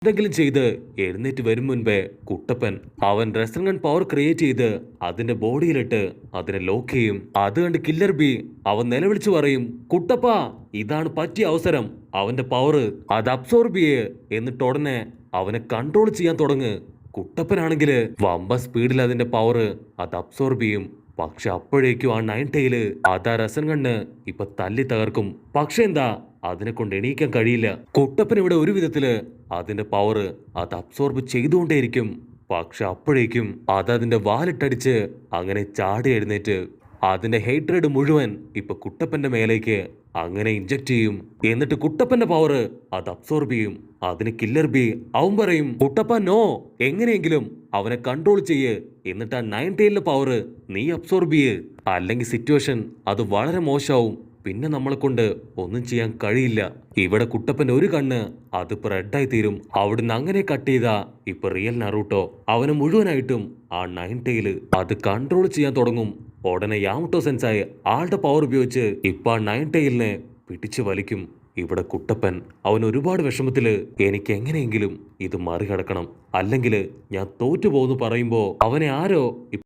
എന്തെങ്കിലും ചെയ്ത് എഴുന്നേറ്റ് വരും മുൻപേ കുട്ടപ്പൻ അവൻ റെസ്ലിംഗൺ പവർ ക്രിയേറ്റ് ചെയ്ത് അതിന്റെ ബോഡിയിലിട്ട് അതിനെ ലോക്ക് ചെയ്യും. അത് കണ്ട് കില്ലർ ബി അവൻ നിലവിളിച്ചു പറയും, കുട്ടപ്പ ഇതാണ് പറ്റിയ അവസരം, അവന്റെ പവർ അത് അബ്സോർബ് ചെയ്യ്. എന്നിട്ട് ഉടനെ അവനെ കൺട്രോൾ ചെയ്യാൻ തുടങ്ങ്. കുട്ടപ്പനാണെങ്കില് വമ്പ സ്പീഡിൽ അതിന്റെ പവർ അത് അബ്സോർബ് ചെയ്യും. പക്ഷെ അപ്പോഴേക്കും ആ നയൻ ടൈല് അതാ റസൻകണ്ണ് ഇപ്പൊ തല്ലി തകർക്കും. പക്ഷെ എന്താ, അതിനെ കൊണ്ട് എണീക്കാൻ കഴിയില്ല. കുട്ടപ്പൻ ഇവിടെ ഒരു വിധത്തില് അതിന്റെ പവർ അത് അബ്സോർബ് ചെയ്തുകൊണ്ടേയിരിക്കും. പക്ഷെ അപ്പോഴേക്കും അത് അതിന്റെ വാലിട്ടടിച്ച് അങ്ങനെ ചാടി എഴുന്നേറ്റ് അതിന്റെ ഹേറ്റ്രഡ് മുഴുവൻ ഇപ്പൊ കുട്ടപ്പന്റെ മേലേക്ക് അങ്ങനെ ഇഞ്ചക്ട് ചെയ്യും. എന്നിട്ട് കുട്ടപ്പന്റെ പവർ അത് അബ്സോർബ് ചെയ്യും. അതിന് കില്ലർ ബി അവൻ പറയും, കുട്ടപ്പ നോ, എങ്ങനെയെങ്കിലും അവനെ കൺട്രോൾ ചെയ്യ്. എന്നിട്ട് ആ നയൻ ടൈലിന്റെ പവർ നീ അബ്സോർബ് ചെയ്യ്, അല്ലെങ്കിൽ സിറ്റുവേഷൻ അത് വളരെ മോശമാവും. പിന്നെ നമ്മളെ കൊണ്ട് ഒന്നും ചെയ്യാൻ കഴിയില്ല. ഇവിടെ കുട്ടപ്പന്റെ ഒരു കണ്ണ് അതിപ്പോ റെഡായി തീരും. അവിടുന്ന് അങ്ങനെ കട്ട് ചെയ്താ ഇപ്പൊ റിയൽ നറൂട്ടോ അവന് മുഴുവനായിട്ടും ആ നയൻ ടൈല് അത് കൺട്രോൾ ചെയ്യാൻ തുടങ്ങും. ഉടനെ യാമട്ടോ സെൻസായി ആളുടെ പവർ ഉപയോഗിച്ച് ഇപ്പൊ ആ നയൻ ടൈലിനെ പിടിച്ചു വലിക്കും. ഇവിടെ കുട്ടപ്പൻ അവൻ ഒരുപാട് വിഷമത്തില് എനിക്ക് എങ്ങനെയെങ്കിലും ഇത് മറികടക്കണം, അല്ലെങ്കിൽ ഞാൻ തോറ്റുപോകുന്നു പറയുമ്പോ അവനെ ആരോ